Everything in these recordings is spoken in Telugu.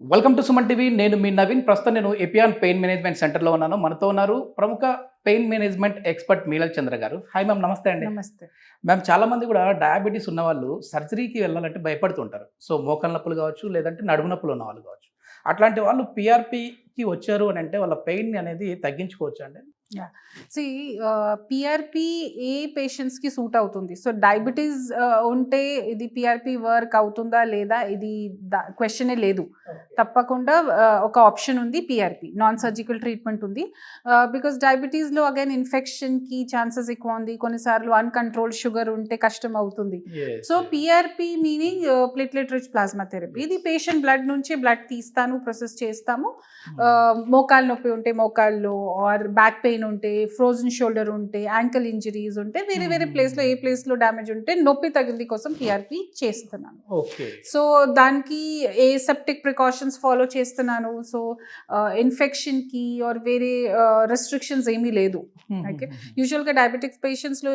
Welcome to Suman TV. నేను మీ నవీన్. ప్రస్తుతం నేను ఎపియాన్ పెయిన్ మేనేజ్మెంట్ సెంటర్లో ఉన్నాను. మనతో ఉన్నారు ప్రముఖ పెయిన్ మేనేజ్మెంట్ ఎక్స్పర్ట్ మీనల్ చంద్ర గారు. హాయ్ మ్యామ్, నమస్తే అండి. నమస్తే. మ్యామ్, చాలా మంది కూడా డయాబెటీస్ ఉన్న వాళ్ళు సర్జరీకి వెళ్ళాలంటే భయపడుతుంటారు. సో మోకాళ్ళ నొప్పులు కావచ్చు, లేదంటే నడుము నొప్పులు ఉన్న వాళ్ళు కావచ్చు. అట్లాంటి వాళ్ళు పిఆర్పికి వచ్చారు అని అంటే వాళ్ళ పెయిన్ అనేది తగ్గించుకోవచ్చు అండి. సి పిఆర్పి ఏ పేషెంట్స్కి సూట్ అవుతుంది? సో డయాబెటీస్ ఉంటే ఇది పిఆర్పి వర్క్ అవుతుందా లేదా, ఇది క్వశ్చనే లేదు. తప్పకుండా ఒక ఆప్షన్ ఉంది, పిఆర్పి నాన్ సర్జికల్ ట్రీట్మెంట్ ఉంది. బికాస్ డయాబెటీస్లో అగైన్ ఇన్ఫెక్షన్కి ఛాన్సెస్ ఎక్కువ ఉంది. కొన్నిసార్లు అన్కంట్రోల్డ్ షుగర్ ఉంటే కష్టం అవుతుంది. So PRP meaning platelet rich plasma therapy. ఇది పేషెంట్ బ్లడ్ నుంచి బ్లడ్ తీస్తాను, ప్రాసెస్ చేస్తాము. మోకాలు నొప్పి ఉంటే మోకాళ్ళు, ఆర్ బ్యాక్ పెయిన్ ఉంటే, ఫ్రోజన్ షోల్డర్ ఉంటే, యాంకల్ ఇంజరీస్ ఉంటే, వేరే వేరే ప్లేస్లో ఏ ప్లేస్లో డ్యామేజ్ ఉంటే నొప్పి తగిలింది కోసం పిఆర్పి చేస్తున్నాను. సో దానికి ఏ సెప్టిక్ ప్రికాషన్స్ ఫాలో చేస్తున్నాను. సో ఇన్ఫెక్షన్కి ఆర్ వేరే రెస్ట్రిక్షన్స్ ఏమీ లేదు. ఓకే, యూజువల్గా డయాబెటిక్స్ పేషెంట్స్లో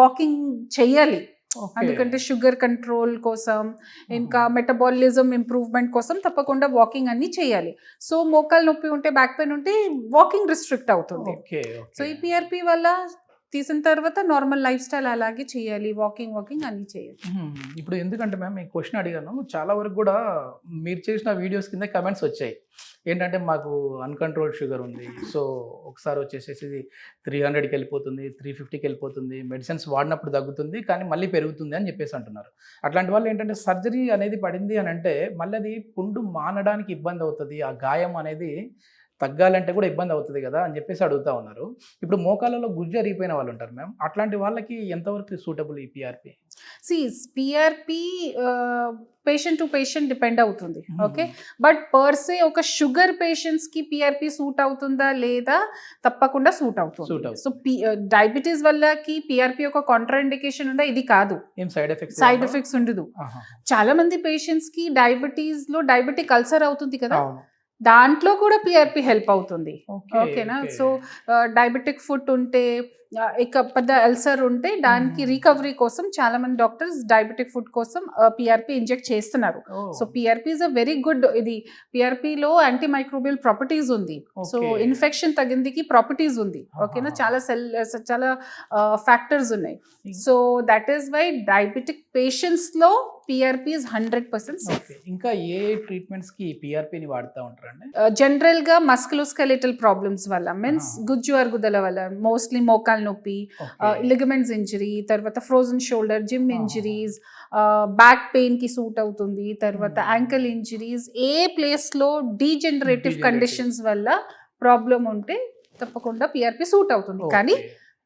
వాకింగ్ చెయ్యాలి, ఎందుకంటే షుగర్ కంట్రోల్ కోసం, ఇంకా మెటబాలిజం ఇంప్రూవ్మెంట్ కోసం తప్పకుండా వాకింగ్ అన్ని చేయాలి. సో మోకాలు నొప్పి ఉంటే, బ్యాక్ పెయిన్ ఉంటే వాకింగ్ రిస్ట్రిక్ట్ అవుతుంది. సో ఈ పిఆర్పి వల్ల తీసిన తర్వాత నార్మల్ లైఫ్ స్టైల్ అలాగే చేయాలి, వాకింగ్ అన్ని చేయాలి. ఇప్పుడు ఎందుకంటే మ్యామ్ ఈ క్వశ్చన్ అడిగాను, చాలా వరకు కూడా మీరు చేసిన వీడియోస్ కింద కమెంట్స్ వచ్చాయి. ఏంటంటే మాకు అన్కంట్రోల్డ్ షుగర్ ఉంది, సో ఒకసారి వచ్చేసేసి 300కి వెళ్ళిపోతుంది, 350కి వెళ్ళిపోతుంది, మెడిసిన్స్ వాడినప్పుడు తగ్గుతుంది కానీ మళ్ళీ పెరుగుతుంది అని చెప్పేసి అంటున్నారు. అట్లాంటి వాళ్ళు ఏంటంటే సర్జరీ అనేది పడింది అని అంటే మళ్ళీ అది పుండు మానడానికి ఇబ్బంది అవుతుంది, ఆ గాయం అనేది తగ్గాలంటే కూడా ఇబ్బంది అవుతుంది కదా అని చెప్పేసి అడుగుతూ ఉన్నారు. ఇప్పుడు మోకాళ్ళలో గుజ్జు అరిగిపోయిన వాళ్ళు ఉంటారు మ్యామ్, అట్లాంటి వాళ్ళకి ఎంతవరకు సూటబుల్ ఈ PRP? PRP patient to patient depend అవుతుంది. ఓకే, బట్ పర్సే ఒక షుగర్ పేషెంట్స్కి పిఆర్పి సూట్ అవుతుందా లేదా, తప్పకుండా సూట్ అవుతుంది. సో డయాబెటీస్ వల్లకి పిఆర్పి ఒక కాంట్రా ఇండికేషన్ ఉందా? ఇది కాదు, ఏం సైడ్ ఎఫెక్ట్స్ ఉండదు. చాలా మంది పేషెంట్స్కి డయాబెటీస్లో డయాబెటిక్ అల్సర్ అవుతుంది కదా, దాంట్లో కూడా పిఆర్పి హెల్ప్ అవుతుంది. ఓకేనా? సో డయాబెటిక్ ఫుడ్ ఉంటే, ఇక పెద్ద అల్సర్ ఉంటే, దానికి రికవరీ కోసం చాలా మంది డాక్టర్స్ డయాబెటిక్ ఫుడ్ కోసం పిఆర్పి ఇంజెక్ట్ చేస్తున్నారు. So PRP is a very good. ఇది పిఆర్పిలో యాంటీ మైక్రోబియల్ ప్రాపర్టీస్ ఉంది. సో ఇన్ఫెక్షన్ తగ్గిందికి ప్రాపర్టీస్ ఉంది. ఓకేనా? చాలా ఫ్యాక్టర్స్ ఉన్నాయి. So that is why diabetic పేషెంట్స్లో పిఆర్పి ఇస్ 100% సేఫ్. ఇంకా ఏ ట్రీట్మెంట్స్కి పిఆర్పిని వాడుతూ ఉంటారండి? జనరల్గా మస్కులోస్కెలిటల్ ప్రాబ్లమ్స్ వల్ల, మీన్స్ గుజ్జు అరుగుదల వల్ల, మోస్ట్లీ మోకాలు నొప్పి, లిగమెంట్స్ ఇంజరీ, తర్వాత frozen shoulder, gym injuries, back pain కి సూట్ అవుతుంది. తర్వాత యాంకల్ ఇంజరీస్, ఏ ప్లేస్ లో డీజనరేటివ్ కండిషన్స్ వల్ల ప్రాబ్లం ఉంటే తప్పకుండా పిఆర్పి సూట్ అవుతుంది. కానీ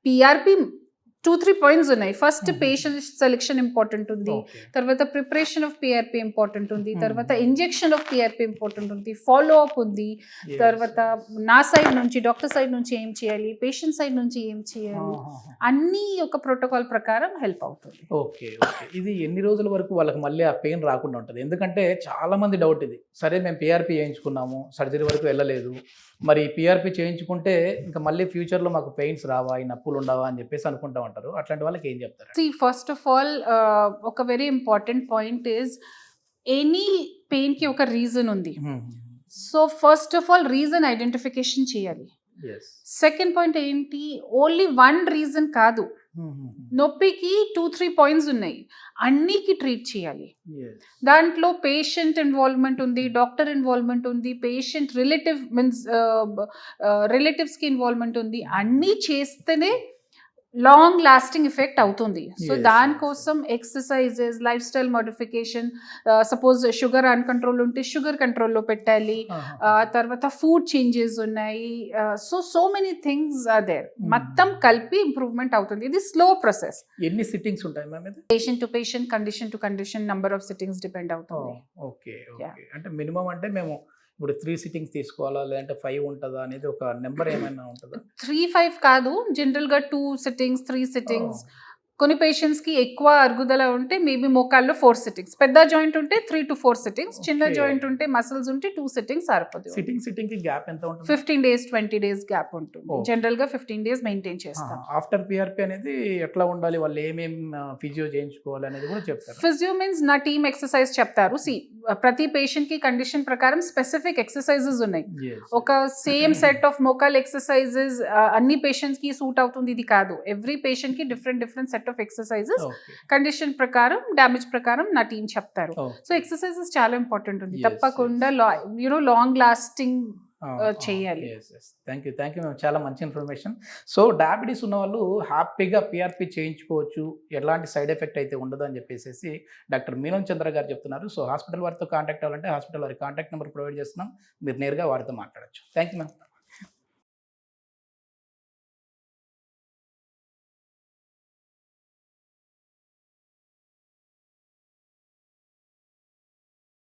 పిఆర్పి 2-3 పాయింట్స్ ఉన్నాయి. ఫస్ట్, పేషెంట్ సెలెక్షన్ ఇంపార్టెంట్ ఉంది. తర్వాత ప్రిపరేషన్ ఆఫ్ పిఆర్పి ఇంపార్టెంట్ ఉంది. తర్వాత ఇంజెక్షన్ ఆఫ్ పిఆర్పి ఇంపార్టెంట్ ఉంది. ఫాలో అప్ ఉంది. తర్వాత నా సైడ్ నుంచి, డాక్టర్ సైడ్ నుంచి ఏం చేయాలి, పేషెంట్ సైడ్ నుంచి ఏం చేయాలి, అన్ని ఒక ప్రోటోకాల్ ప్రకారం హెల్ప్ అవుతుంది. ఓకే, ఇది ఎన్ని రోజుల వరకు వాళ్ళకి మళ్ళీ ఆ పెయిన్ రాకుండా ఉంటుంది? ఎందుకంటే చాలా మంది డౌట్ ఇది. సరే, మేము పిఆర్పి చేయించుకున్నాము, సర్జరీ వరకు వెళ్ళలేదు, మరి పిఆర్పి చేయించుకుంటే ఇంకా మళ్ళీ ఫ్యూచర్లో మాకు పెయిన్స్ రావా, ఈ నొప్పులు ఉండవా అని చెప్పేసి అనుకుంటా ఉంటారు. అట్లాంటి వాళ్ళకి ఏం చెప్తారు? ఫస్ట్ ఆఫ్ ఆల్, ఒక very important point is, any పెయిన్కి ఒక రీజన్ ఉంది. So first of all reason identification చేయాలి. సెకండ్ పాయింట్ ఏంటి, ఓన్లీ వన్ రీజన్ కాదు, నొప్పికి 2-3 పాయింట్స్ ఉన్నాయి, అన్నికి ట్రీట్ చేయాలి. దాంట్లో పేషెంట్ ఇన్వాల్వ్మెంట్ ఉంది, డాక్టర్ ఇన్వాల్వ్మెంట్ ఉంది, పేషెంట్ రిలేటివ్స్కి ఇన్వాల్వ్మెంట్ ఉంది. అన్నీ చేస్తేనే లాంగ్ లాస్టింగ్ ఎఫెక్ట్ అవుతుంది. సో దానికోసం exercises, lifestyle modification, suppose sugar uncontrol ఉంటే షుగర్ కంట్రోల్లో పెట్టాలి. తర్వాత ఫుడ్ చేంజెస్ ఉన్నాయి. So many things are there. మొత్తం కలిపి ఇంప్రూవ్మెంట్ అవుతుంది. ఇది స్లో ప్రాసెస్. ఎన్ని సిట్టింగ్స్ ఉంటాయి ma'am? Patient to patient, condition to condition, number of sittings depend అవుతుంది. ఓకే, అంటే మినిమం అంటే మేము ఇప్పుడు 3 సిట్టింగ్స్ తీసుకోవాలా, లేదంటే 5 ఉంటుందా అనేది ఒక నెంబర్ ఏమైనా ఉంటుందా? 3-5 కాదు, జనరల్గా 2 సిట్టింగ్స్, 3 సిట్టింగ్స్, కొన్ని పేషెంట్స్కి ఎక్కువ అరుగుదల ఉంటే మేబీ మోకాల్లో 4 సిట్టింగ్స్, పెద్ద జాయింట్ ఉంటే 3 to 4 సిట్టింగ్స్, చిన్న Okay. జాయింట్ ఉంటే మసిల్స్ ఉంటే 2 సిట్టింగ్స్ సరిపోతుంది. సిట్టింగ్ కి గ్యాప్ ఎంత ఉంటుంది? 15 days 20 days గ్యాప్ ఉంటుంది. Okay. జనరల్ గా 15 days మెయింటైన్ చేస్తాం. ఆఫ్టర్ పిఆర్పి అనేది ఎట్లా ఉండాలి, వాళ్ళు ఏమేం ఫిజియో చేయించుకోవాలి అనేది కూడా చెప్తారు. ఫిజియో మీన్స్ నా టీమ్ ఎక్సర్సైజ్ చెప్తారు. ప్రతి పేషెంట్ కి కండిషన్ ప్రకారం స్పెసిఫిక్ ఎక్సర్సైజెస్ ఉన్నాయి. Yes. ఒక సేమ్ సెట్ ఆఫ్ మోకాల్ ఎక్సర్సైజెస్ అన్ని పేషెంట్స్ కి సూట్ అవుతుంది ఇది కాదు. ఎవ్రీ పేషెంట్ కి different set of exercises Okay. Condition ప్రకారం డ్యామేజ్ ప్రకారం నా టీం చెప్తారు. Okay. సో ఎక్సర్సైజెస్ చాలా ఇంపార్టెంట్ ఉంది. Yes, తప్పకుండా లాంగ్ లాస్టింగ్ చేయాలి. థ్యాంక్ యూ మ్యామ్, చాలా మంచి ఇన్ఫర్మేషన్. సో డయాబెటీస్ ఉన్న వాళ్ళు హ్యాపీగా పిఆర్పి చేయించుకోవచ్చు, ఎలాంటి సైడ్ ఎఫెక్ట్ అయితే ఉండదు అని చెప్పేసి డాక్టర్ మీనన్ చంద్ర గారు చెప్తున్నారు. సో హాస్పిటల్ వారితో కాంటాక్ట్ అవ్వాలంటే హాస్పిటల్ వారి కాంటాక్ట్ నెంబర్ ప్రొవైడ్ చేస్తున్నాం, మీరు నేరుగా వారితో మాట్లాడచ్చు. Thank you ma'am.